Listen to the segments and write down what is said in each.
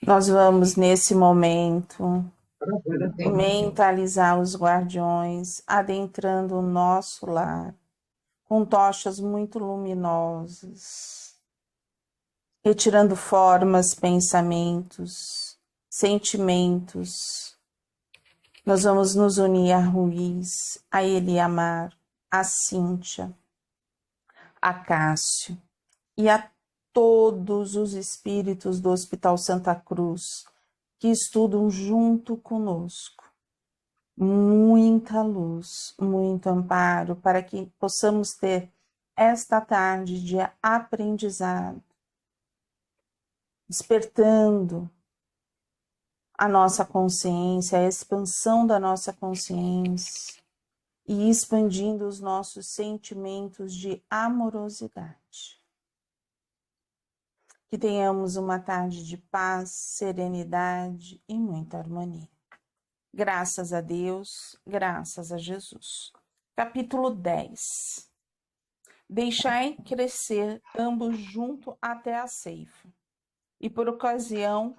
Nós vamos, nesse momento, mentalizar os guardiões adentrando o nosso lar com tochas muito luminosas, retirando formas, pensamentos, sentimentos. Nós vamos nos unir a Ruiz, a Eliamar, a Cíntia, a Cássio e a todos os espíritos do Hospital Santa Cruz que estudam junto conosco. Muita luz, muito amparo para que possamos ter esta tarde de aprendizado, despertando a nossa consciência, a expansão da nossa consciência e expandindo os nossos sentimentos de amorosidade. Que tenhamos uma tarde de paz, serenidade e muita harmonia. Graças a Deus, graças a Jesus. Capítulo 10. Deixai crescer ambos junto até a ceifa, e por ocasião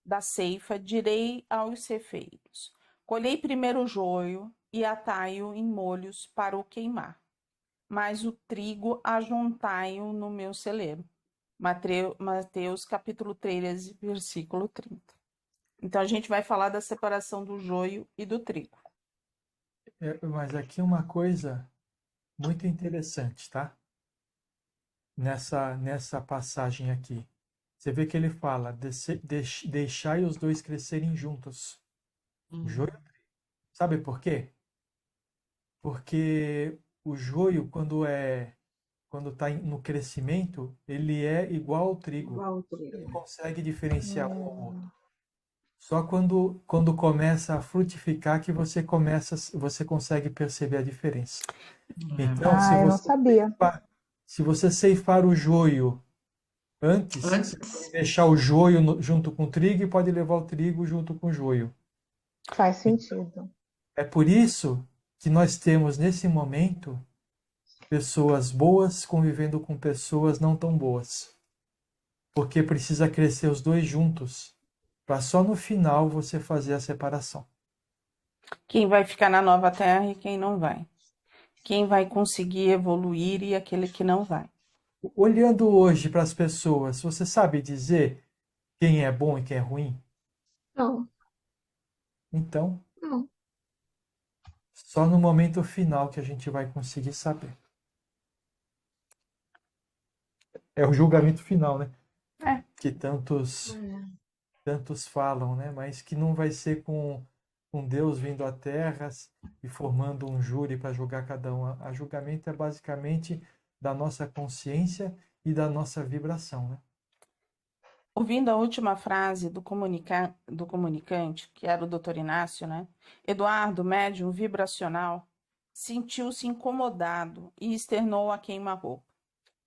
da ceifa direi aos ceifeiros: colhei primeiro o joio e atai-o em molhos para o queimar, mas o trigo ajuntai-o no meu celeiro. Mateus capítulo 13, versículo 30. Então a gente vai falar da separação do joio e do trigo. Mas aqui uma coisa muito interessante, tá? Nessa passagem aqui. Você vê que ele fala, deixai os dois crescerem juntos. Joio. Sabe por quê? Porque o joio, quando está no crescimento, ele é igual ao trigo. Você não consegue diferenciar um ao outro. Só quando começa a frutificar que você consegue perceber a diferença. Então, eu não sabia. se você ceifar o joio antes, você pode deixar o joio junto com o trigo e pode levar o trigo junto com o joio. Faz sentido. É por isso que nós temos nesse momento pessoas boas convivendo com pessoas não tão boas. Porque precisa crescer os dois juntos, para só no final você fazer a separação. Quem vai ficar na nova terra e quem não vai. Quem vai conseguir evoluir e aquele que não vai. Olhando hoje para as pessoas, você sabe dizer quem é bom e quem é ruim? Não. Então, Não. só no momento final que a gente vai conseguir saber. É o julgamento final, né? É. Que tantos falam, né? Mas que não vai ser com Deus vindo à Terra e formando um júri para julgar cada um. A julgamento é basicamente da nossa consciência e da nossa vibração, né? Ouvindo a última frase do comunicante, que era o Dr. Inácio, né? Eduardo, médium vibracional, sentiu-se incomodado e externou a queima-roupa.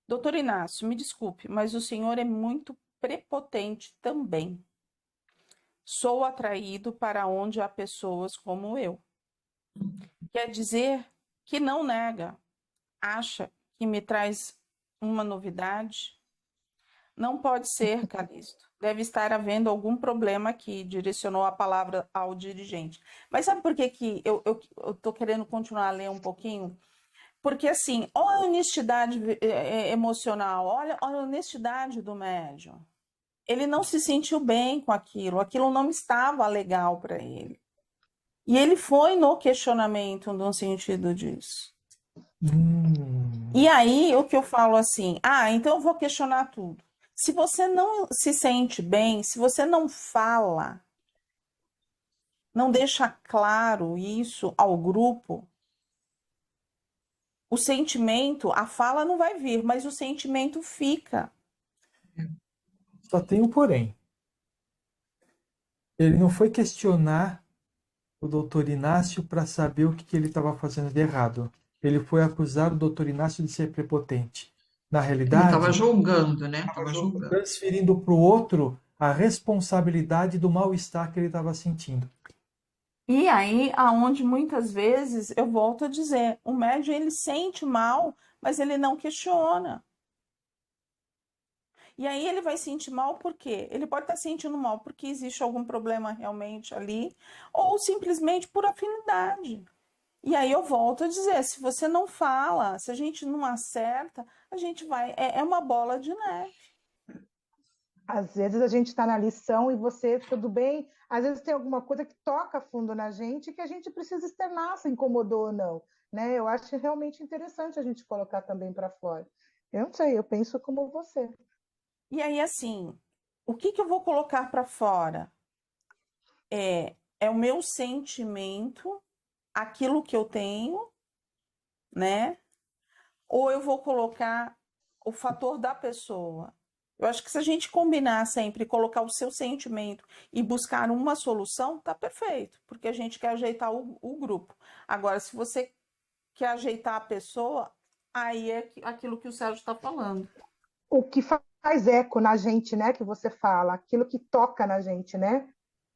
Doutor Inácio, me desculpe, mas o senhor é muito prepotente também. Sou atraído para onde há pessoas como eu. Quer dizer que não nega, acha que me traz uma novidade? Não pode ser, Calixto. Deve estar havendo algum problema aqui, direcionou a palavra ao dirigente. Mas sabe por que eu estou querendo continuar a ler um pouquinho? Porque, assim, olha a honestidade emocional, olha a honestidade do médium. Ele não se sentiu bem com aquilo não estava legal para ele. E ele foi no questionamento no sentido disso. E aí, o que eu falo assim, então eu vou questionar tudo. Se você não se sente bem, se você não fala, não deixa claro isso ao grupo, o sentimento, a fala não vai vir, mas o sentimento fica. Só tem um porém. Ele não foi questionar o doutor Inácio para saber o que ele estava fazendo de errado. Ele foi acusar o doutor Inácio de ser prepotente. Na Ele realidade, estava julgando, né? Estava julgando. transferindo para o outro a responsabilidade do mal-estar que ele estava sentindo. E aí, aonde muitas vezes, eu volto a dizer, o médium ele sente mal, mas ele não questiona. E aí ele vai sentir mal por quê? Ele pode estar sentindo mal porque existe algum problema realmente ali, ou simplesmente por afinidade. E aí eu volto a dizer, se você não fala, se a gente não acerta, a gente vai. É uma bola de neve. Às vezes a gente está na lição e você, tudo bem, às vezes tem alguma coisa que toca fundo na gente que a gente precisa externar se incomodou ou não, né? Eu acho realmente interessante a gente colocar também para fora. Eu não sei, eu penso como você. E aí, assim, o que eu vou colocar para fora? É o meu sentimento, aquilo que eu tenho, né? Ou eu vou colocar o fator da pessoa? Eu acho que se a gente combinar sempre, colocar o seu sentimento e buscar uma solução, tá perfeito, porque a gente quer ajeitar o grupo. Agora, se você quer ajeitar a pessoa, aí é aquilo que o Sérgio está falando. O que faz eco na gente, né, que você fala, aquilo que toca na gente, né?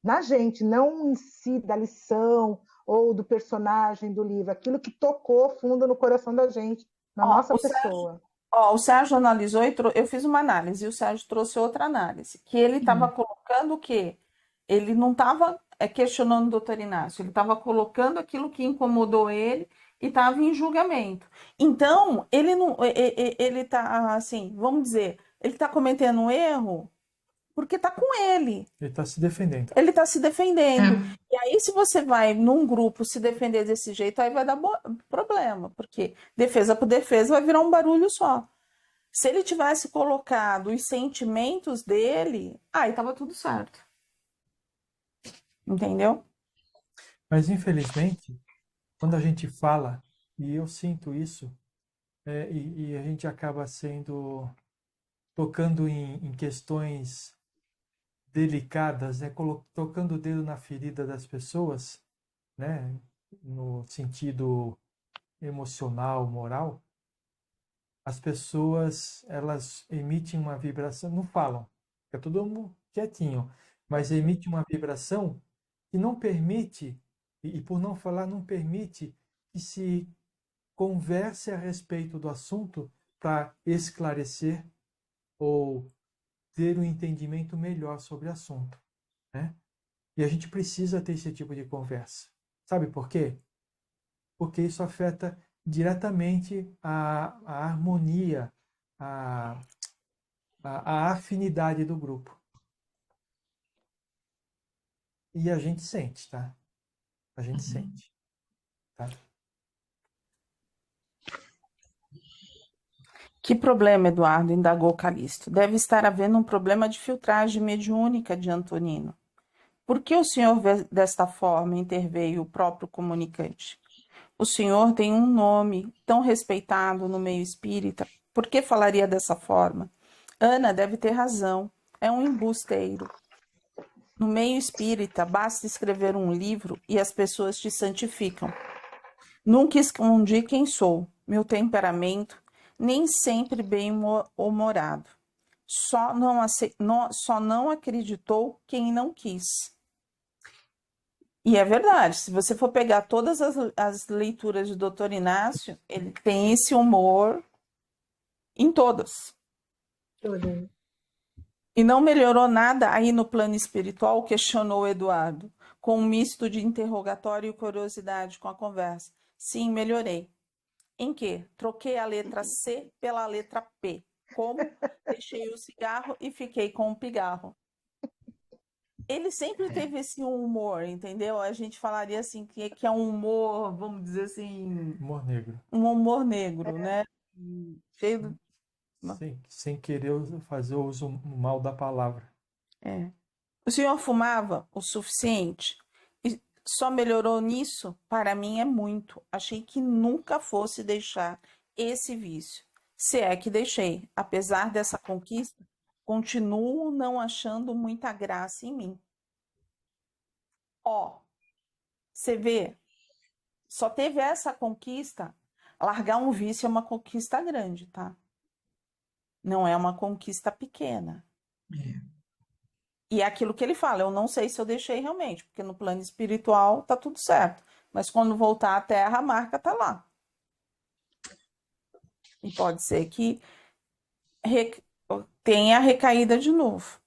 Na gente, não em si da lição ou do personagem do livro, aquilo que tocou fundo no coração da gente, na Ó, nossa pessoa. o Sérgio analisou e eu fiz uma análise, e o Sérgio trouxe outra análise, que ele estava colocando o quê? Ele não estava questionando o doutor Inácio, ele estava colocando aquilo que incomodou ele e estava em julgamento. Então, ele não, ele está assim, vamos dizer, ele está cometendo um erro porque está com ele. Ele está se defendendo. Ele está se defendendo. É, E aí, se você vai num grupo se defender desse jeito, aí vai dar problema, porque defesa por defesa vai virar um barulho só. Se ele tivesse colocado os sentimentos dele, aí estava tudo certo. Entendeu? Mas, infelizmente, quando a gente fala, e eu sinto isso, e a gente acaba tocando em questões delicadas, né? Tocando o dedo na ferida das pessoas, né? No sentido emocional, moral, as pessoas elas emitem uma vibração, não falam, fica todo mundo quietinho, mas emite uma vibração que não permite, e por não falar, não permite que se converse a respeito do assunto para esclarecer ou ter um entendimento melhor sobre o assunto, né? E a gente precisa ter esse tipo de conversa. Sabe por quê? Porque isso afeta diretamente a harmonia, a, a afinidade do grupo. E a gente sente, tá? A gente sente, tá? Que problema, Eduardo? Indagou Calixto. Deve estar havendo um problema de filtragem mediúnica de Antonino. Por que o senhor vê desta forma? Interveio o próprio comunicante. O senhor tem um nome tão respeitado no meio espírita. Por que falaria dessa forma? Ana deve ter razão. É um embusteiro. No meio espírita, basta escrever um livro e as pessoas te santificam. Nunca escondi quem sou, meu temperamento, nem sempre bem-humorado. Só não acreditou quem não quis. E é verdade, se você for pegar todas as leituras de Doutor Inácio, ele tem esse humor em todas. E não melhorou nada aí no plano espiritual, questionou Eduardo, com um misto de interrogatório e curiosidade com a conversa. Sim, melhorei. Em que? Troquei a letra C pela letra P. Como? Deixei o cigarro e fiquei com o pigarro. Ele sempre teve esse humor, entendeu? A gente falaria assim que é um humor, vamos dizer assim, Humor negro. um humor negro, né? Cheio de... Sem querer fazer o uso mal da palavra. É. O senhor fumava o suficiente? E só melhorou nisso? Para mim é muito. Achei que nunca fosse deixar esse vício. Se é que deixei. Apesar dessa conquista, continuo não achando muita graça em mim. Ó, você vê, só teve essa conquista. Largar um vício é uma conquista grande, tá? Não é uma conquista pequena. é. E é aquilo que ele fala, eu não sei se eu deixei realmente, porque no plano espiritual tá tudo certo. Mas quando voltar à Terra, a marca tá lá. E pode ser que tem a recaída de novo.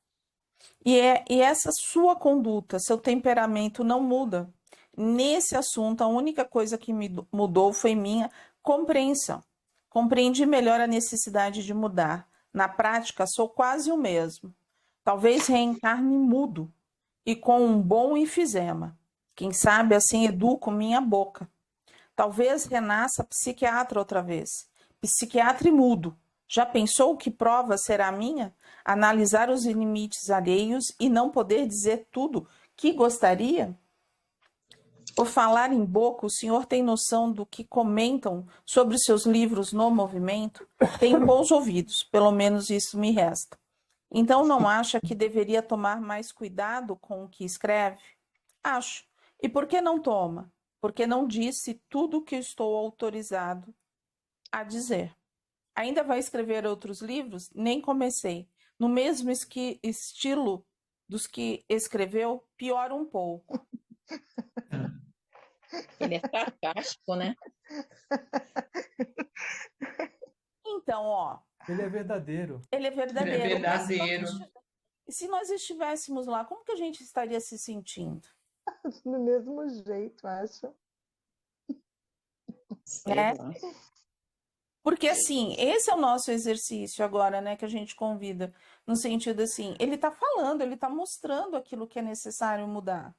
E essa sua conduta, seu temperamento não muda. Nesse assunto, a única coisa que me mudou foi minha compreensão. Compreendi melhor a necessidade de mudar. Na prática, sou quase o mesmo. Talvez reencarne mudo e com um bom enfisema. Quem sabe assim educo minha boca. Talvez renasça psiquiatra outra vez. Psiquiatra e mudo. Já pensou que prova será minha? Analisar os limites alheios e não poder dizer tudo que gostaria? Por falar em boca, o senhor tem noção do que comentam sobre seus livros no movimento? Tenho bons ouvidos, pelo menos isso me resta. Então não acha que deveria tomar mais cuidado com o que escreve? Acho. E por que não toma? Porque não disse tudo o que estou autorizado a dizer. Ainda vai escrever outros livros? Nem comecei. No mesmo estilo dos que escreveu, pior um pouco. Ele é sarcástico, né? Então, ó. Ele é verdadeiro. Ele é verdadeiro. Ele é verdadeiro. E se nós estivéssemos lá, como que a gente estaria se sentindo? Do mesmo jeito, acho. Né? Porque, assim, esse é o nosso exercício agora, né, que a gente convida, no sentido assim, ele está falando, ele está mostrando aquilo que é necessário mudar.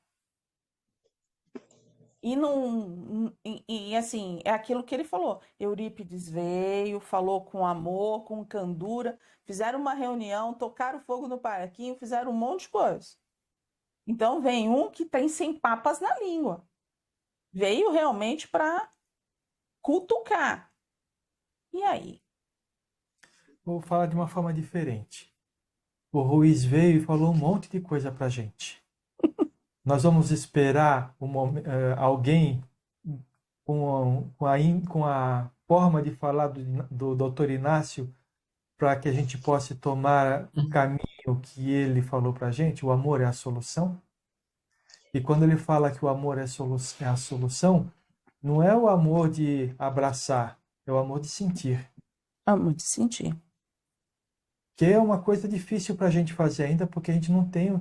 Assim, é aquilo que ele falou. Eurípides veio, falou com amor, com candura, fizeram uma reunião, tocaram fogo no parquinho, fizeram um monte de coisa. Então, vem um que tem 100 papas na língua. Veio realmente para cutucar. E aí? Vou falar de uma forma diferente. O Ruiz veio e falou um monte de coisa pra gente. Nós vamos esperar alguém com a forma de falar do Dr. Inácio para que a gente possa tomar o caminho que ele falou pra gente, o amor é a solução? E quando ele fala que o amor é a solução, não é o amor de abraçar, é o amor de sentir. Amor de sentir. Que é uma coisa difícil para a gente fazer ainda, porque a gente não tem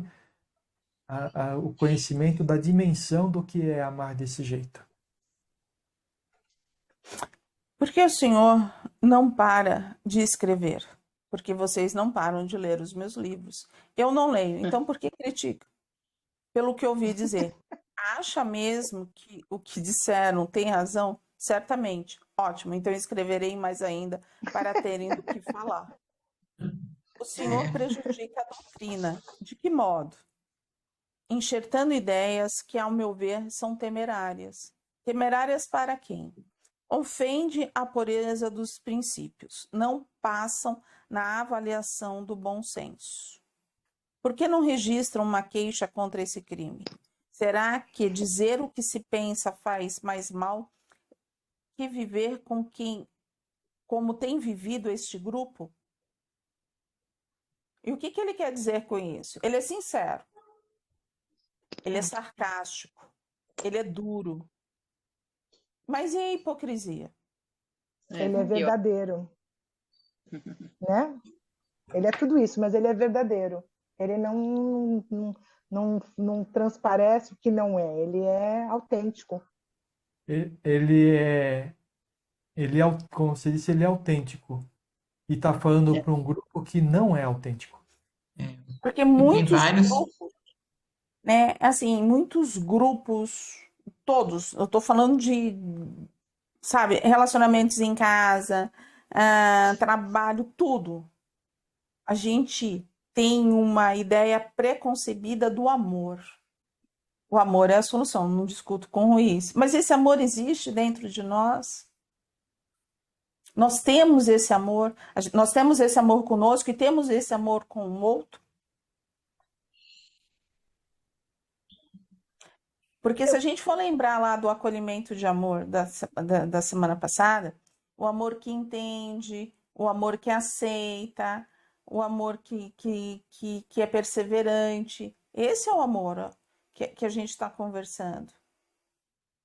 o conhecimento da dimensão do que é amar desse jeito. Porque o senhor não para de escrever? Porque vocês não param de ler os meus livros. Eu não leio, então por que critica? Pelo que ouvi dizer. Acha mesmo que o que disseram tem razão? Certamente. Ótimo, então escreverei mais ainda para terem do que falar. O senhor prejudica a doutrina. De que modo? Enxertando ideias que, ao meu ver, são temerárias. Temerárias para quem? Ofende a pureza dos princípios. Não passam na avaliação do bom senso. Por que não registram uma queixa contra esse crime? Será que dizer o que se pensa faz mais mal que viver com quem, como tem vivido este grupo? E o que ele quer dizer com isso? Ele é sincero, ele é sarcástico, ele é duro. Mas e a hipocrisia? Ele é verdadeiro. Né? Ele é tudo isso, mas ele é verdadeiro. Ele não transparece o que não é. Ele é autêntico. Como você disse, ele é autêntico. E está falando para um grupo que não é autêntico. Porque muitos grupos, né, assim, muitos grupos, todos, eu estou falando de, sabe, relacionamentos em casa, trabalho, tudo. A gente tem uma ideia preconcebida do amor. O amor é a solução, não discuto com o Ruiz. Mas esse amor existe dentro de nós? Nós temos esse amor conosco e temos esse amor com o outro? Porque se a gente for lembrar lá do acolhimento de amor da semana passada, o amor que entende, o amor que aceita, o amor que é perseverante, esse é o amor, ó, que a gente está conversando.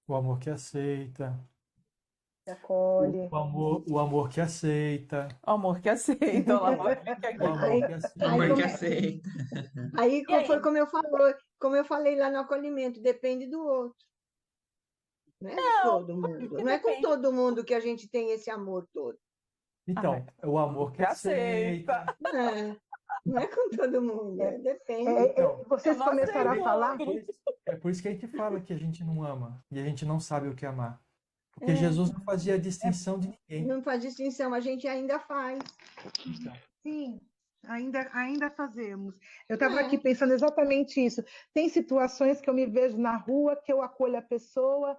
O amor que aceita. Acolhe. O amor que aceita. O amor que aceita, o amor que O amor que aceita. Amor que aceita. Aí E aí? foi como eu falei lá no acolhimento, depende do outro. Não é de todo mundo. Não é com depende. todo mundo que a gente tem esse amor todo. Então, o amor que aceita. Não é com todo mundo. Depende. Então, Vocês Eu não começaram a aceito falar? outro. É por isso que a gente fala que a gente não ama e a gente não sabe o que amar. Porque Jesus não fazia distinção de ninguém. Não faz distinção, a gente ainda faz. Sim, ainda fazemos. Eu estava aqui pensando exatamente isso. Tem situações que eu me vejo na rua, que eu acolho a pessoa,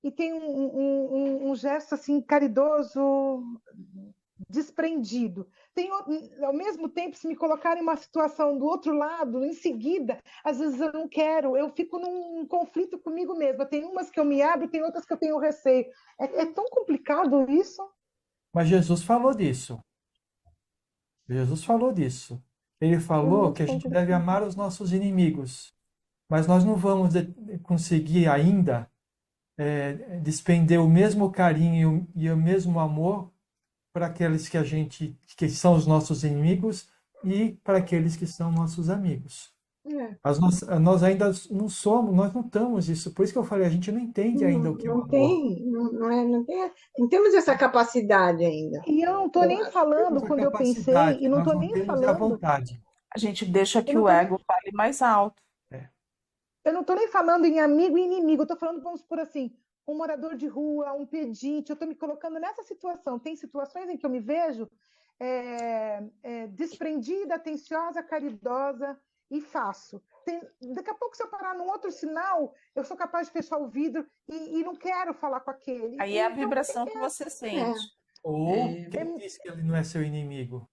e tem um gesto assim caridoso, desprendido. Tem, ao mesmo tempo, se me colocarem em uma situação do outro lado, em seguida, às vezes eu não quero, eu fico num conflito comigo mesma. Tem umas que eu me abro, tem outras que eu tenho receio. É tão complicado isso. Mas Jesus falou disso. Jesus falou disso. Ele falou que a gente deve amar os nossos inimigos. Mas nós não vamos conseguir ainda despender o mesmo carinho e o mesmo amor para aqueles que são os nossos inimigos e para aqueles que são nossos amigos. Nós ainda não somos, nós não estamos isso. Por isso que eu falei, a gente não entende ainda o que é o amor. Não temos essa capacidade ainda. E eu não estou nem falando quando eu pensei, e não estou nem falando. A vontade. A gente deixa que o ego fale mais alto. Eu não estou nem falando em amigo e inimigo, eu estou falando, vamos por assim, um morador de rua, um pedinte, eu estou me colocando nessa situação. Tem situações em que eu me vejo desprendida, atenciosa, caridosa, e faço. Daqui a pouco, se eu parar num outro sinal, eu sou capaz de fechar o vidro e não quero falar com aquele. Aí é a vibração que você sente. Ou quem diz que ele não é seu inimigo?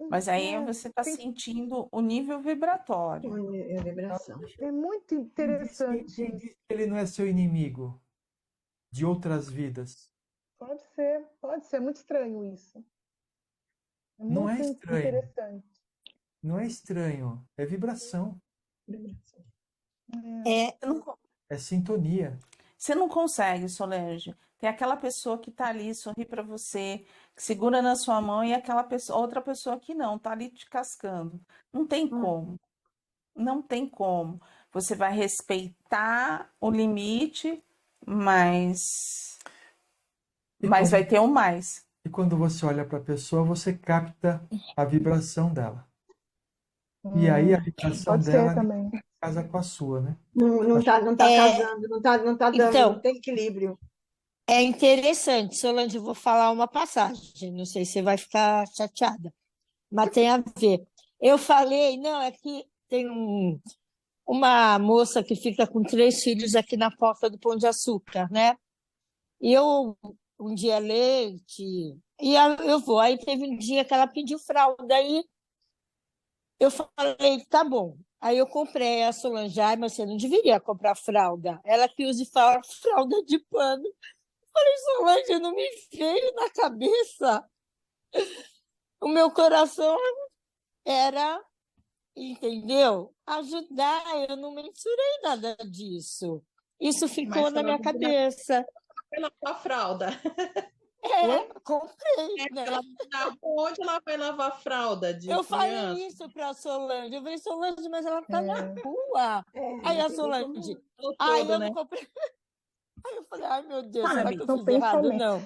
Mas aí você está sentindo o nível vibratório. É vibração. É muito interessante. Quem diz que ele não é seu inimigo de outras vidas? Pode ser. É muito estranho isso. Não é estranho. Interessante. Não é estranho, é vibração. É sintonia. Você não consegue, Solange. Tem aquela pessoa que está ali, sorri para você, que segura na sua mão, e aquela outra pessoa que não, está ali te cascando. Não tem como. Não tem como. Você vai respeitar o limite, mas vai ter um mais. E quando você olha para a pessoa, você capta a vibração dela. E aí a vibração dela casa com a sua, né? Não tá casando, não tá dando, Então, não tem equilíbrio. É interessante, Solange, eu vou falar uma passagem, não sei se você vai ficar chateada, mas tem a ver. Eu falei, não, é que tem uma moça que fica com 3 filhos aqui na porta do Pão de Açúcar, né? E eu, um dia leite, e eu vou. Aí teve um dia que ela pediu fralda, aí eu falei, tá bom. Aí eu comprei a Solange, mas você não deveria comprar fralda. Ela que use fralda de pano. Falei, Solange, não me veio na cabeça. O meu coração era, entendeu? Ajudar, eu não mensurei nada disso. Isso ficou na minha cabeça. Vai lavar a fralda. Comprei, né? Onde ela vai lavar a fralda de Eu criança? falei isso para a Solange. Eu falei, Solange, mas ela está na rua. Aí a Solange, eu não comprei. Aí eu falei, ai meu Deus, será que eu fiz errado? Não.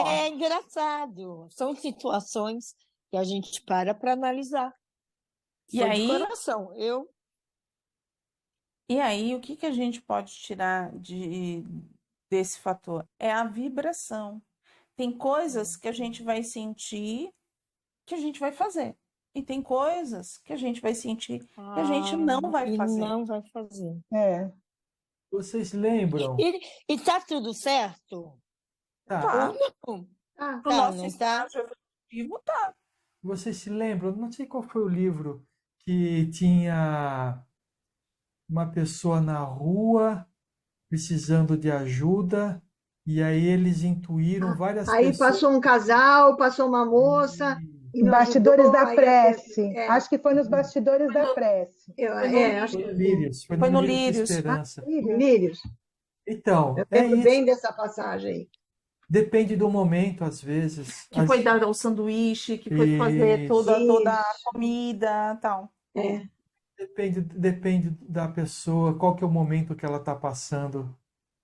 É engraçado. São situações que a gente para analisar. E aí, coração. E aí, o que a gente pode tirar desse fator? É a vibração. Tem coisas que a gente vai sentir que a gente vai fazer. E tem coisas que a gente vai sentir que a gente não vai fazer. Não vai fazer. Vocês lembram? E tá tudo certo? Tá. Ou não? Pro nosso estágio evolutivo, tá. Vocês se lembram? Não sei qual foi o livro que tinha uma pessoa na rua precisando de ajuda, e aí eles intuíram várias Aí pessoas. passou um casal, passou uma moça. Bastidores da prece. Acho que foi nos bastidores da prece. Acho que Foi no Lírios. Lírios. Esperança. Lírios. Então, Eu lembro bem dessa passagem aí. Depende do momento, às vezes. Que foi dar o sanduíche, que foi fazer Isso. toda a Isso. comida, tal. É. Depende da pessoa, qual que é o momento que ela está passando.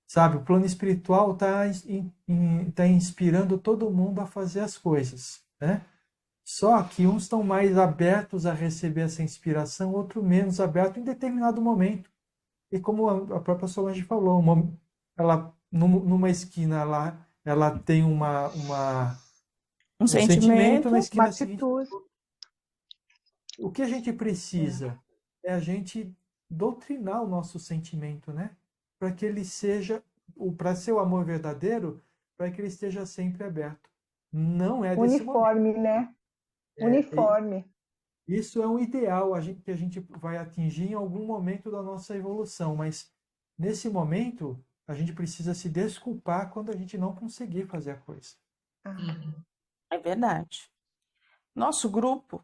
Sabe, o plano espiritual tá inspirando todo mundo a fazer as coisas, né? Só que uns estão mais abertos a receber essa inspiração, outros menos abertos em determinado momento. E como a própria Solange falou, ela numa esquina ela tem Um um sentimento, na sentimento. esquina Uma seguinte. atitude. O que a gente precisa é a gente doutrinar o nosso sentimento, né? Para que ele seja, para ser o amor verdadeiro, para que ele esteja sempre aberto. Não é desse momento. Uniforme, né? Uniforme. Isso é um ideal que a gente vai atingir em algum momento da nossa evolução, mas nesse momento a gente precisa se desculpar quando a gente não conseguir fazer a coisa. É verdade. Nosso grupo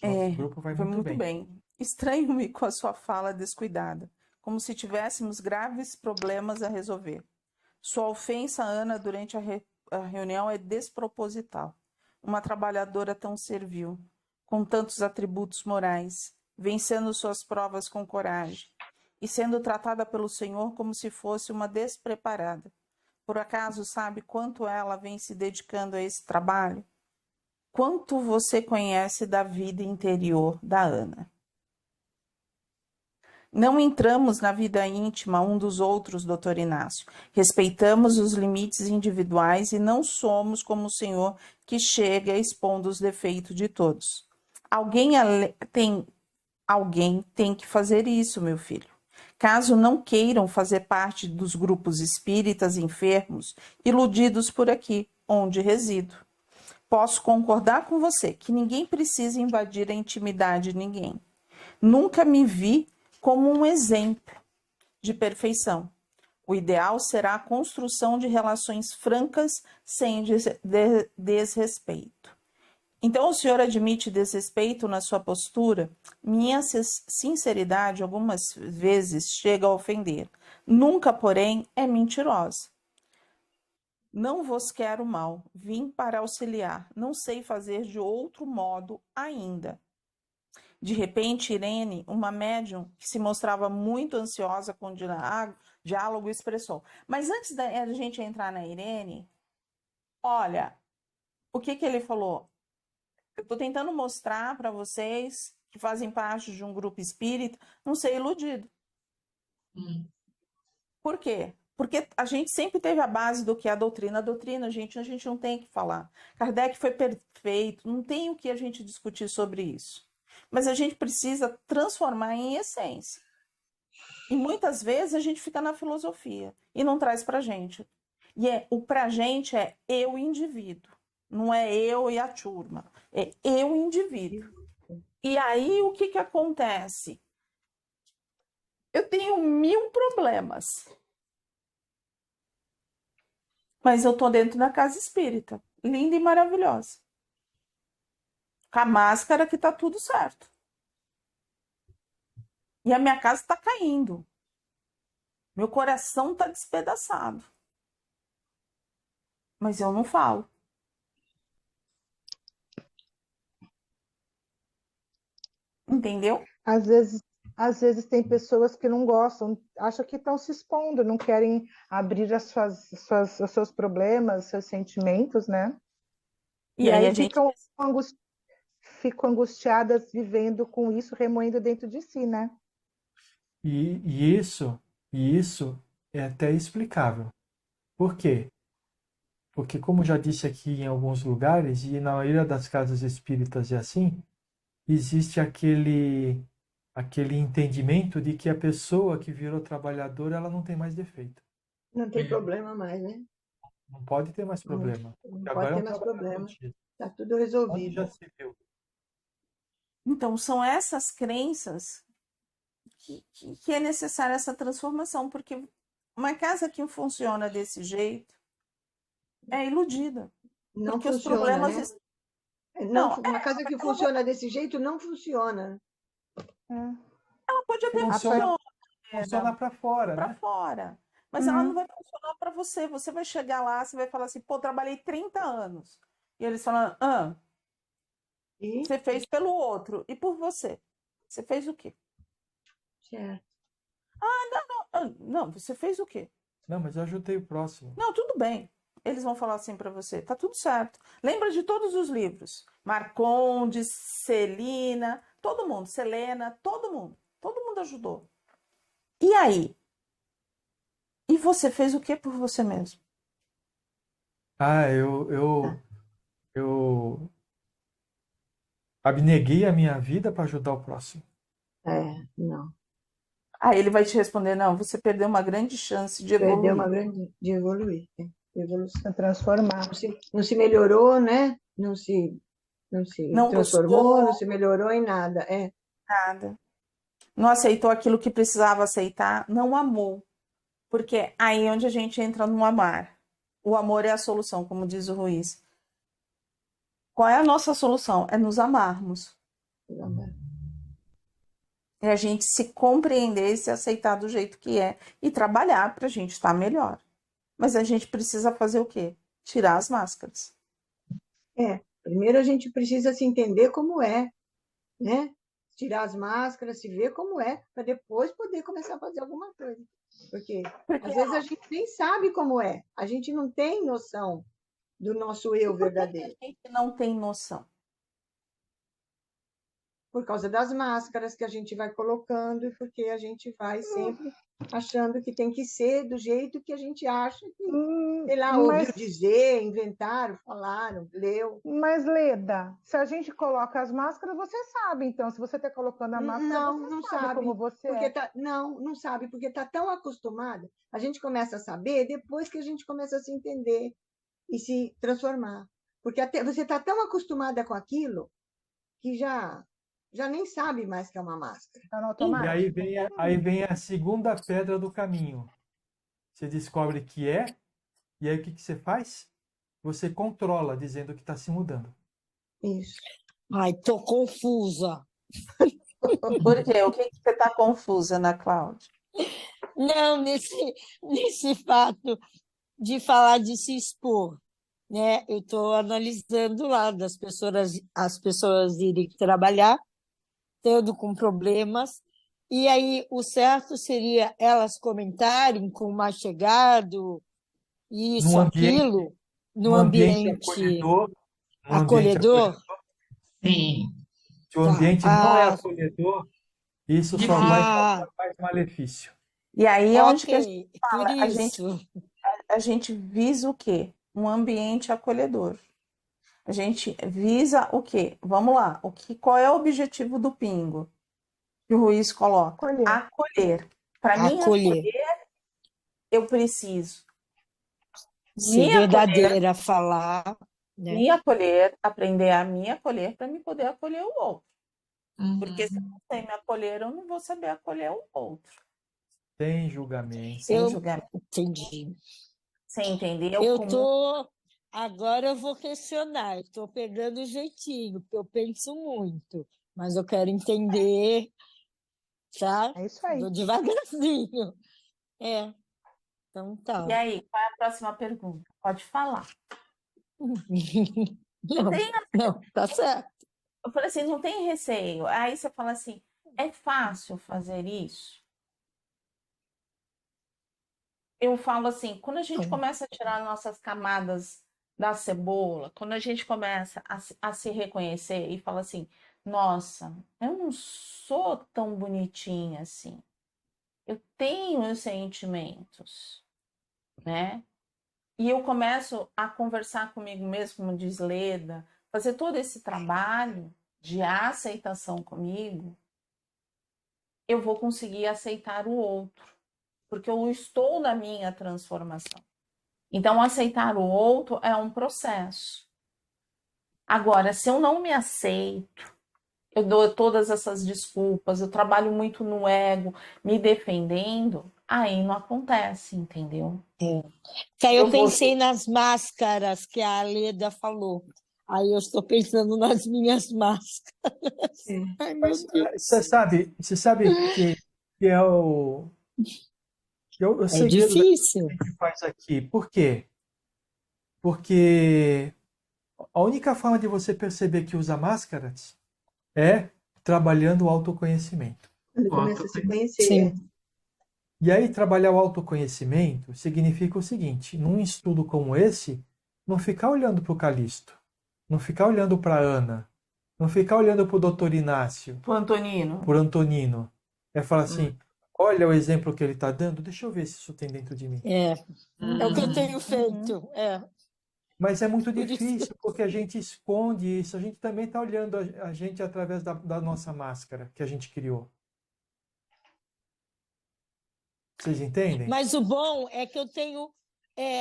Nosso grupo vai foi muito muito bem. bem. Estranho-me com a sua fala descuidada, como se tivéssemos graves problemas a resolver. Sua ofensa a Ana durante a reunião é desproposital. Uma trabalhadora tão servil, com tantos atributos morais, vencendo suas provas com coragem, e sendo tratada pelo Senhor como se fosse uma despreparada. Por acaso sabe quanto ela vem se dedicando a esse trabalho? Quanto você conhece da vida interior da Ana? Não entramos na vida íntima um dos outros, doutor Inácio. Respeitamos os limites individuais e não somos como o senhor que chega expondo os defeitos de todos. Alguém tem que fazer isso, meu filho. Caso não queiram fazer parte dos grupos espíritas enfermos, iludidos por aqui, onde resido. Posso concordar com você que ninguém precisa invadir a intimidade de ninguém. Nunca me vi como um exemplo de perfeição. O ideal será a construção de relações francas sem desrespeito. Então, o senhor admite desrespeito na sua postura? Minha sinceridade algumas vezes chega a ofender. Nunca, porém, é mentirosa. Não vos quero mal, vim para auxiliar, não sei fazer de outro modo ainda. De repente, Irene, uma médium que se mostrava muito ansiosa com o diálogo, expressou. Mas antes da gente entrar na Irene, olha, o que ele falou? Eu estou tentando mostrar para vocês que fazem parte de um grupo espírita não ser iludido. Por quê? Porque a gente sempre teve a base do que é a doutrina. A doutrina, a gente não tem que falar. Kardec foi perfeito, não tem o que a gente discutir sobre isso. Mas a gente precisa transformar em essência. E muitas vezes a gente fica na filosofia e não traz pra gente. E o pra gente é eu indivíduo, não é eu e a turma, é eu indivíduo. E aí o que acontece? Eu tenho 1000 problemas, mas eu tô dentro da casa espírita, linda e maravilhosa, com a máscara que tá tudo certo. E a minha casa tá caindo. Meu coração tá despedaçado. Mas eu não falo. Entendeu? Às vezes tem pessoas que não gostam, acham que estão se expondo, não querem abrir os seus problemas, seus sentimentos, né? E aí a gente ficam angustiadas vivendo com isso, remoendo dentro de si, né? E isso é até explicável. Por quê? Porque, como já disse aqui em alguns lugares, e na maioria das casas espíritas é assim, existe aquele entendimento de que a pessoa que virou trabalhadora, ela não tem mais defeito. Não tem problema mais, né? Não pode ter mais problema. Não Porque pode agora ter é um mais trabalhador problema. contido. Está tudo Onde resolvido. já se viu? Então, são essas crenças que é necessária essa transformação, porque uma casa que funciona desse jeito é iludida. Não porque funciona, os problemas... né? Uma casa que funciona desse jeito não funciona. Ela pode até funcionar Funciona para fora, para né? fora, mas ela não vai funcionar para você. Você vai chegar lá, você vai falar assim, pô, trabalhei 30 anos. E eles falam, E, você fez pelo outro. E por você? Você fez o quê? certo. Não, você fez o quê? Não, mas eu ajudei o próximo. Não, tudo bem. Eles vão falar assim para você, tá tudo certo. Lembra de todos os livros. Marcondes, Celina, todo mundo, Selena, todo mundo ajudou. E aí? E você fez o que por você mesmo? Ah, eu abneguei a minha vida para ajudar o próximo. Não. Aí ele vai te responder, não, você perdeu uma grande chance de Perdeu evoluir. uma grande de evoluir. Evolução. Se transformar. Não se melhorou, né? Não se Não transformou, buscou não se melhorou em nada. nada. Não aceitou aquilo que precisava aceitar, não amou. Porque aí é onde a gente entra no amar. O amor é a solução, como diz o Ruiz. Qual é a nossa solução? É nos amarmos. É a gente se compreender e se aceitar do jeito que é e trabalhar para a gente estar melhor. Mas a gente precisa fazer o quê? Tirar as máscaras. Primeiro a gente precisa se entender como é, né? Tirar as máscaras, se ver como é, para depois poder começar a fazer alguma coisa. Porque às vezes a gente nem sabe como é, a gente não tem noção do nosso eu verdadeiro. A gente não tem noção. Por causa das máscaras que a gente vai colocando e porque a gente vai sempre achando que tem que ser do jeito que a gente acha que, sei lá, ouviu dizer, inventaram, falaram, leu. Mas, Leda, se a gente coloca as máscaras, você sabe, então, se você está colocando a máscara, Não você sabe sabe como você porque é. não sabe, porque está tão acostumada. A gente começa a saber depois que a gente começa a se entender e se transformar. Porque até você está tão acostumada com aquilo que já nem sabe mais que é uma máscara. Tá no E automático. aí vem a segunda pedra do caminho. Você descobre que é, e aí o que você faz? Você controla, dizendo que está se mudando. Isso. Ai, tô confusa. Por quê? O que você está confusa, Ana Cláudia? Não, nesse fato de falar de se expor, né? Eu estou analisando lá as pessoas irem trabalhar, estando com problemas, e aí o certo seria elas comentarem com o mais chegado, isso, Num ambiente, aquilo, no num ambiente ambiente acolhedor. acolhedor. Sim. Se o Tá. ambiente não é acolhedor, isso só vai causar mais malefício. E aí é onde que a gente Ok, por fala, isso. a gente visa o quê? Um ambiente acolhedor. A gente visa o quê? Vamos lá. Qual é o objetivo do pingo que o Ruiz coloca? Acolher. Para mim Acolher. acolher, eu preciso Ser verdadeira, falar, né? me acolher, aprender a me acolher para me poder acolher o outro. Porque se eu não sei me acolher, eu não vou saber acolher o outro. Sem julgamento. Sem julgamento. Entendi. Você entendeu? Agora eu vou questionar, estou pegando o jeitinho, porque eu penso muito, mas eu quero entender, tá? É isso aí. Vou devagarzinho. Então tá. E aí, qual é a próxima pergunta? Pode falar. Não, tá certo. Eu falei assim, não tem receio. Aí você fala assim, é fácil fazer isso? Eu falo assim, quando a gente começa a tirar nossas camadas da cebola, quando a gente começa a se reconhecer e fala assim, nossa, eu não sou tão bonitinha assim. Eu tenho os sentimentos, né? E eu começo a conversar comigo mesmo, como diz Leda, fazer todo esse trabalho de aceitação comigo, eu vou conseguir aceitar o outro, porque eu estou na minha transformação. Então, aceitar o outro é um processo. Agora, se eu não me aceito, eu dou todas essas desculpas, eu trabalho muito no ego, me defendendo, aí não acontece, entendeu? Aí eu pensei nas máscaras que a Leda falou. Aí eu estou pensando nas minhas máscaras. Ai, meu Deus. Você sabe que é O É segredo daquilo que difícil. a gente faz aqui. Por quê? Porque a única forma de você perceber que usa máscaras é trabalhando o autoconhecimento. Quando O começa a se autoconhecimento. conhecer. Sim. E aí, trabalhar o autoconhecimento significa o seguinte: num estudo como esse, não ficar olhando para o Calixto, não ficar olhando para a Ana, não ficar olhando para o doutor Inácio, Pro Antonino. por Antonino. É falar assim: olha o exemplo que ele está dando, deixa eu ver se isso tem dentro de mim. É o que eu tenho Uhum. feito. Mas é muito Por isso. difícil, porque a gente esconde isso, a gente também está olhando a gente através da nossa máscara que a gente criou. Vocês entendem? Mas o bom é que eu tenho,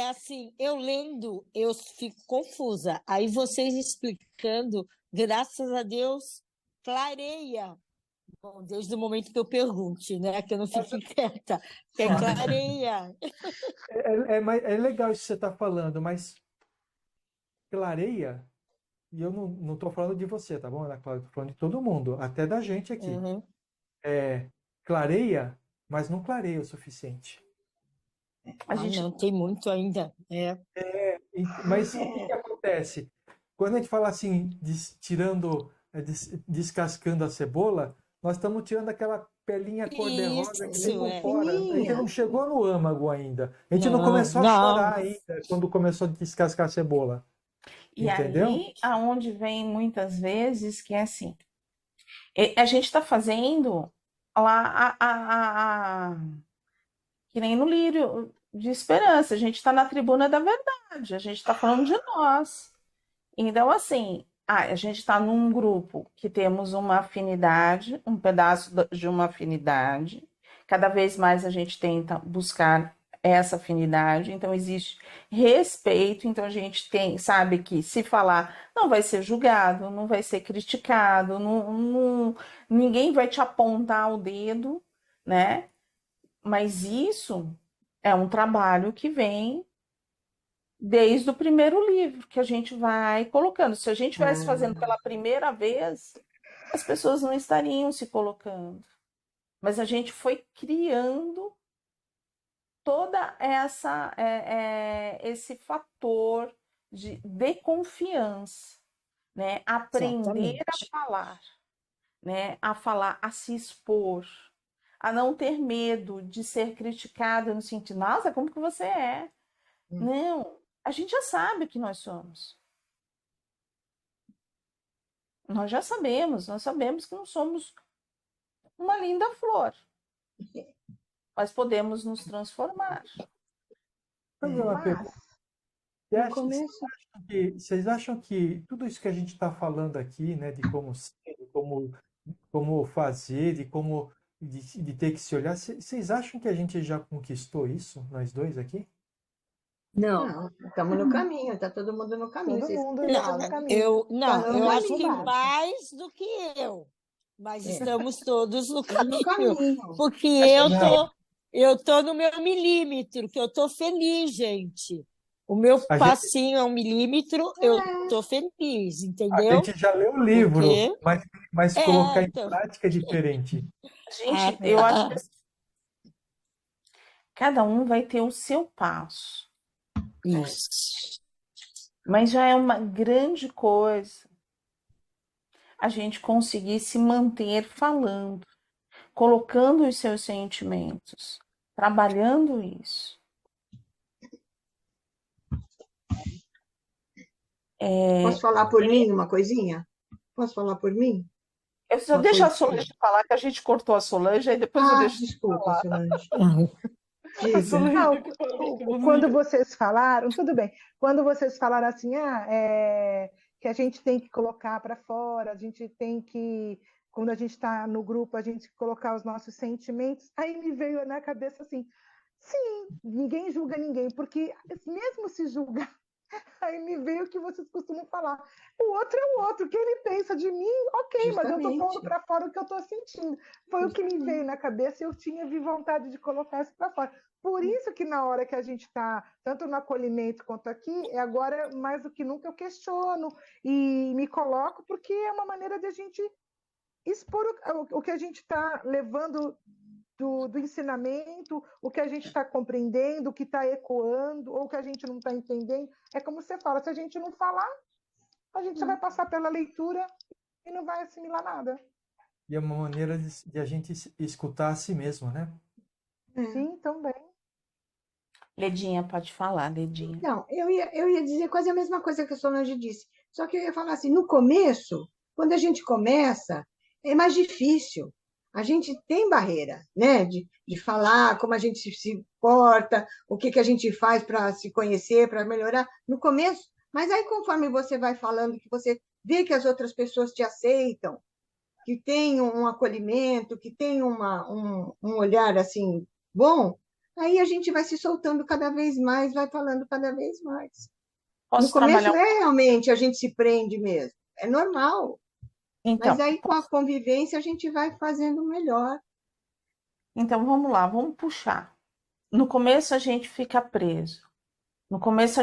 assim, eu lendo, eu fico confusa. Aí vocês explicando, graças a Deus, clareia. Bom, desde o momento que eu pergunte, né? Que eu não fique quieta, que é clareia. É legal isso que você está falando, mas clareia, e eu não estou falando de você, tá bom, Ana Cláudia? Estou falando de todo mundo, até da gente aqui. Uhum. Clareia, mas não clareia o suficiente. A gente Não, tem muito ainda. Mas o que acontece? Quando a gente fala assim, descascando a cebola, nós estamos tirando aquela pelinha cor-de-rosa que Isso, vem por fora. A gente não chegou no âmago ainda. A gente não Não, começou a não. chorar ainda quando começou a descascar a cebola. E Entendeu? aí, aonde vem muitas vezes que é assim, a gente está fazendo lá que nem no Lírio de Esperança, a gente está na tribuna da verdade, a gente está falando de nós. Então, assim, a gente está num grupo que temos uma afinidade, um pedaço de uma afinidade. Cada vez mais a gente tenta buscar essa afinidade. Então, existe respeito. Então, a gente sabe que se falar, não vai ser julgado, não vai ser criticado, ninguém vai te apontar o dedo, né? Mas isso é um trabalho que vem desde o primeiro livro que a gente vai colocando. Se a gente estivesse fazendo pela primeira vez, as pessoas não estariam se colocando. Mas a gente foi criando toda esse fator de confiança, né? Aprender a Exatamente. falar, né? A falar, a se expor, a não ter medo de ser criticada no sentido, nossa, como que você é? Não, a gente já sabe o que nós somos. Nós já sabemos, nós sabemos que não somos uma linda flor, mas podemos nos transformar. Fazer uma Mas, pergunta. No começo. Vocês acham que tudo isso que a gente está falando aqui, né, de como ser, como fazer, de ter que se olhar, vocês acham que a gente já conquistou isso, nós dois aqui? Não, estamos no caminho, está todo mundo no caminho. todo Vocês mundo Não, está no caminho. eu acho que Embaixo. mais do que eu, mas estamos todos no estamos no caminho, caminho. porque Não. eu tô no meu milímetro, que eu tô feliz, gente. O meu A gente, passinho é 1 milímetro, eu tô feliz, a entendeu? gente já leu o livro, Porque mas colocar em então, prática é diferente. Gente, eu acho que cada um vai ter o seu passo, isso. mas já é uma grande coisa a gente conseguir se manter falando, colocando os seus sentimentos, trabalhando isso. Posso falar por mim uma coisinha? Posso falar por mim? Eu só Uma deixo a coisinha? Solange falar, que a gente cortou a Solange, aí depois eu deixo Desculpa, falar. Solange. A Diga. Solange Não, falou comigo. quando vocês falaram, tudo bem. Quando vocês falaram assim, que a gente tem que colocar para fora, a gente tem que, quando a gente está no grupo, a gente colocar os nossos sentimentos, aí me veio na cabeça assim, sim, ninguém julga ninguém, porque mesmo se julgar, aí me veio o que vocês costumam falar. O outro é o outro, o que ele pensa de mim, ok, mas eu estou pondo Justamente. para fora o que eu estou sentindo. Foi o que me veio na cabeça e eu tinha vontade de colocar isso para fora. Por isso que na hora que a gente está, tanto no acolhimento quanto aqui, agora mais do que nunca eu questiono e me coloco, porque é uma maneira de a gente expor o que a gente está levando do ensinamento, o que a gente está compreendendo, o que está ecoando, ou o que a gente não está entendendo. É como você fala, se a gente não falar, a gente só vai passar pela leitura e não vai assimilar nada. E é uma maneira de a gente escutar a si mesmo, né? Sim, também. Ledinha, pode falar, Ledinha. Não, eu ia dizer quase a mesma coisa que a Solange disse. Só que eu ia falar assim, no começo, quando a gente começa, é mais difícil. A gente tem barreira, né? De falar como a gente se porta, o que a gente faz para se conhecer, para melhorar no começo. Mas aí, conforme você vai falando, que você vê que as outras pessoas te aceitam, que tem um acolhimento, que tem um olhar assim bom, aí a gente vai se soltando cada vez mais, vai falando cada vez mais. No Posso começo trabalhar? realmente a gente se prende mesmo, é normal. Então, Mas aí com a convivência a gente vai fazendo melhor. então vamos lá, vamos puxar. No começo a gente fica preso. No começo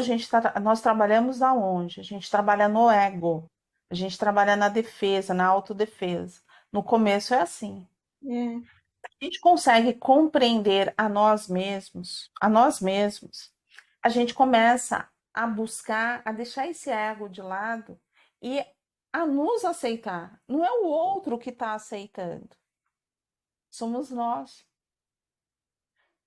nós trabalhamos aonde? A gente trabalha no ego. A gente trabalha na defesa, na autodefesa. No começo é assim. É. A gente consegue compreender a nós mesmos, a gente começa a buscar, a deixar esse ego de lado e a nos aceitar. Não é o outro que está aceitando. Somos nós.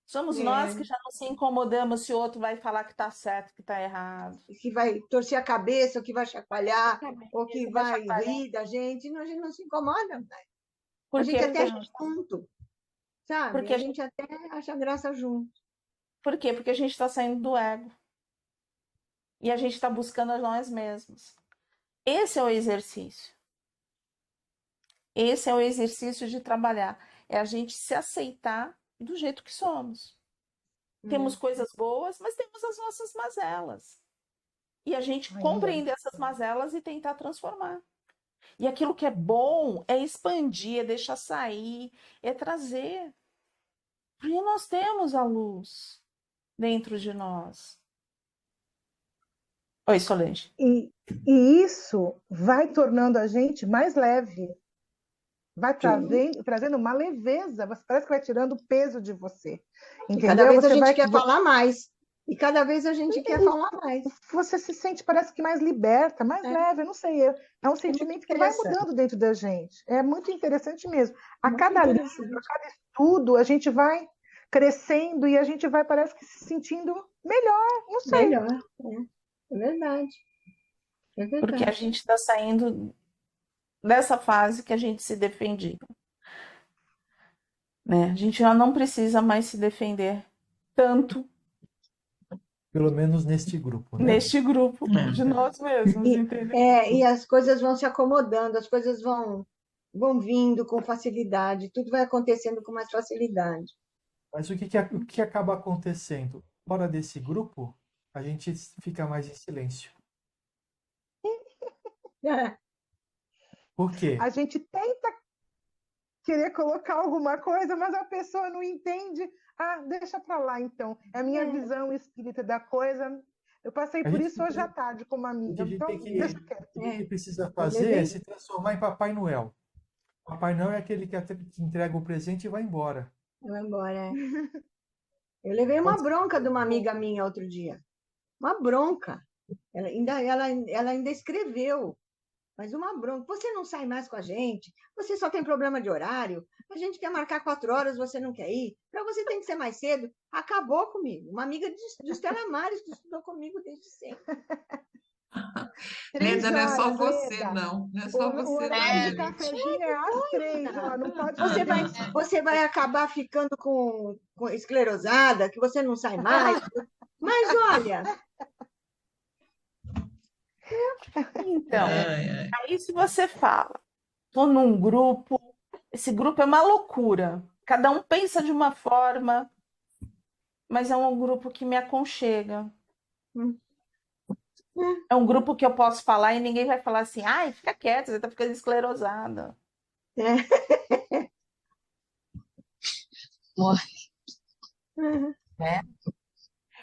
Somos nós que já não se incomodamos se o outro vai falar que está certo, que está errado. Que vai torcer a cabeça, ou que vai chacoalhar, ou que vai rir da gente. Não, a gente não se incomoda mais. A gente até acha junto, sabe? Porque a gente até acha graça junto. Por quê? Porque a gente está saindo do ego. E a gente está buscando a nós mesmos. Esse é o exercício. Esse é o exercício de trabalhar. É a gente se aceitar do jeito que somos. Temos coisas boas, mas temos as nossas mazelas. E a gente compreender essas mazelas e tentar transformar. E aquilo que é bom é expandir, é deixar sair, é trazer. Porque nós temos a luz dentro de nós. Oi, Solange. E isso vai tornando a gente mais leve. Vai trazendo uma leveza. Parece que vai tirando o peso de você. Entendeu? Cada vez a gente quer falar mais. E cada vez a gente quer falar mais. Você se sente, parece que mais liberta, mais leve, eu não sei. É um sentimento que vai mudando dentro da gente. É muito interessante mesmo. A cada livro, a cada estudo, a gente vai crescendo e a gente vai, parece que se sentindo melhor, não sei. Melhor, é verdade. É verdade. Porque a gente está saindo dessa fase que a gente se defendia. Né? A gente já não precisa mais se defender tanto. Pelo menos neste grupo, né? Neste grupo de nós mesmos, entendeu? E as coisas vão se acomodando, as coisas vão vindo com facilidade, tudo vai acontecendo com mais facilidade. Mas o que acaba acontecendo? Fora desse grupo, a gente fica mais em silêncio. Por quê? A gente tenta querer colocar alguma coisa, mas a pessoa não entende. Ah, deixa para lá, então. É a minha visão espírita da coisa. Eu passei por isso hoje à tarde com uma amiga. Então, deixa quieto. O que precisa fazer é se transformar em Papai Noel. Papai Noel é aquele que entrega o presente e vai embora. Vai embora, Eu levei uma bronca de uma amiga minha outro dia. Uma bronca. Ela ainda escreveu. Mas uma bronca. Você não sai mais com a gente. Você só tem problema de horário. A gente quer marcar 4 horas, você não quer ir. Para você tem que ser mais cedo. Acabou comigo. Uma amiga dos Telemares que estudou comigo desde sempre. Leda, não é só você, não. Não é só você, não, gente. Cafezinho é às 3, não pode você vai acabar ficando com esclerosada, que você não sai mais. Mas olha... Então, aí se você fala, tô num grupo, esse grupo é uma loucura. Cada um pensa de uma forma, mas é um grupo que me aconchega. É um grupo que eu posso falar e ninguém vai falar assim, ai, fica quieta, você tá ficando esclerosada. Né?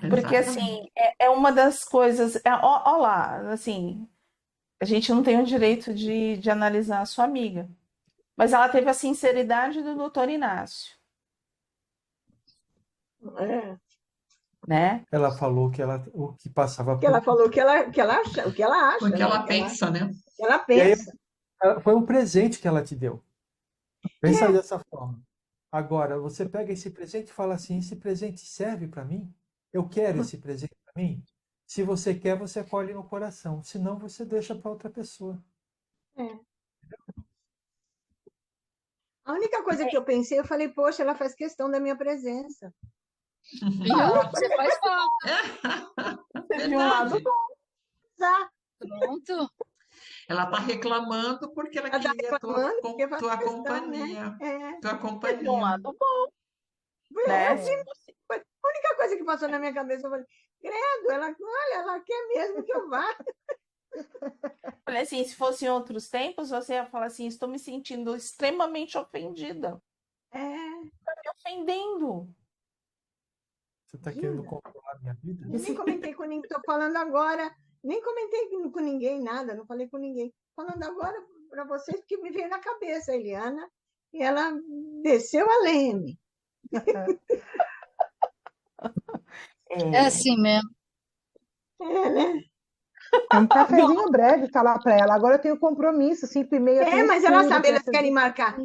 Porque, assim, é uma das coisas... Ó lá, assim, a gente não tem o direito de analisar a sua amiga, mas ela teve a sinceridade do doutor Inácio. É. né? Ela falou que o que passava Que ela por... falou que ela acha, o que ela acha, O que né? ela pensa, né? Que ela E aí, pensa. foi um presente que ela te deu. Pensa É. dessa forma. Agora, você pega esse presente e fala assim: esse presente serve para mim? Eu quero esse presente para mim? Se você quer, você acolhe no coração. Se não, você deixa para outra pessoa. É. A única coisa que eu pensei, eu falei, poxa, ela faz questão da minha presença. Você faz falta. Você viu um lado Verdade. bom. Tá? Pronto. Ela está reclamando porque ela Ela tá queria reclamando porque faz tua questão, né? companhia. É. Tua Você viu um companhia. lado bom, né? A única coisa que passou na minha cabeça, eu falei, credo, olha, ela quer mesmo que eu vá. Falei assim, se fosse em outros tempos, você ia falar assim, estou me sentindo extremamente ofendida. É, Tá me ofendendo. Você está querendo controlar a minha vida? eu nem comentei com ninguém, estou falando agora, nem comentei com ninguém nada, não falei com ninguém. Falando agora para vocês, porque me veio na cabeça a Eliana, e ela desceu a Leme. É assim mesmo. É, né? É um cafezinho breve falar para ela. Agora eu tenho compromisso, 5h30. É, tem mas ela estudo, sabe, tem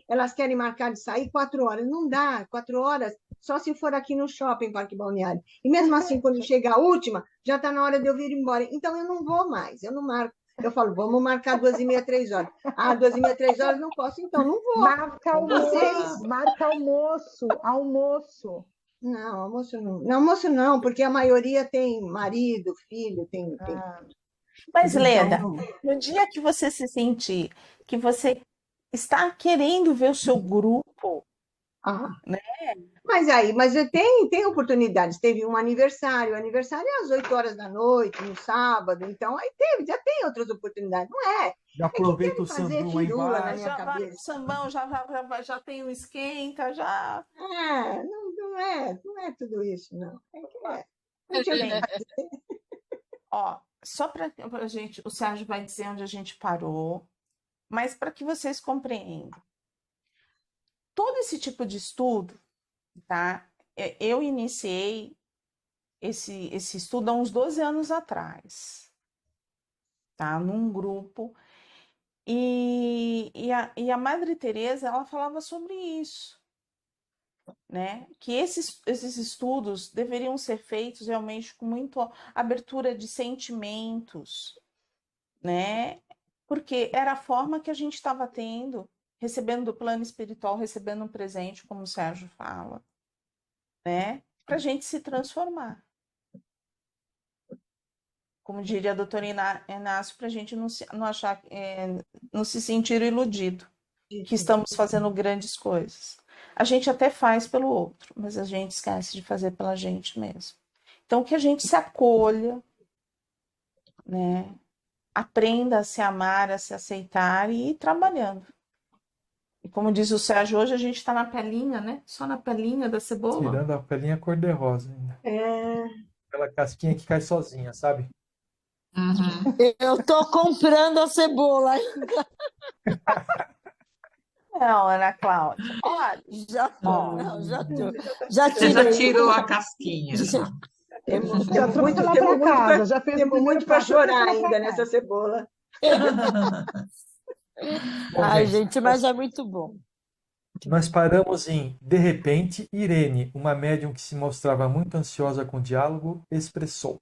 elas querem marcar de sair 4 horas. Não dá, 4 horas, só se for aqui no shopping, Parque Balneário. E mesmo assim, quando chega a última, já está na hora de eu vir embora. Então eu não vou mais, eu não marco. Eu falo, vamos marcar 2h30, 3 horas. Ah, 2h30, 3 horas não posso, então não vou. Marca almoço, marca almoço. Não, almoço não. Não, almoço não, porque a maioria tem marido, filho, tem. Mas, Leda, Então, no dia que você se sentir que você está querendo ver o seu grupo, né? Mas tem oportunidades. Teve um aniversário, o aniversário é às 8 horas da noite, no sábado, então aí já tem outras oportunidades, não é? Já aproveita o fazer sambão aí firula na embaixo. minha Já vai no cabeça. sambão, já tem o esquenta, já. É, não é tudo isso, não. Não tinha Bem, que fazer. ó, só para a gente, o Sérgio vai dizer onde a gente parou, mas para que vocês compreendam. Todo esse tipo de estudo, tá? Eu iniciei esse estudo há uns 12 anos atrás, tá? Num grupo. E a Madre Teresa, ela falava sobre isso, né? Que esses estudos deveriam ser feitos realmente com muita abertura de sentimentos, né? Porque era a forma que a gente estava tendo, recebendo do plano espiritual, recebendo um presente, como o Sérgio fala, né? Para a gente se transformar. Como diria a doutora Inácio, para a gente não achar, não se sentir iludido, que estamos fazendo grandes coisas. A gente até faz pelo outro, mas a gente esquece de fazer pela gente mesmo. Então, que a gente se acolha, né? Aprenda a se amar, a se aceitar e ir trabalhando. E como diz o Sérgio, hoje a gente está na pelinha, né? Só na pelinha da cebola. Tirando a pelinha cor-de-rosa ainda. Aquela casquinha que cai sozinha, sabe? Uhum. Eu tô comprando a cebola ainda. Não, Ana Cláudia. Olha, Já tô, Ó. não, já tô. Já Você já tirei. tirou a casquinha. Já. Já trouxe lá para casa, já fez o Temos primeiro muito para passo, já chorar trouxe lá ainda pra nessa casa. cebola. Bom, Ai, gente, mas é muito bom. nós paramos em, de repente, Irene, uma médium que se mostrava muito ansiosa com o diálogo, expressou.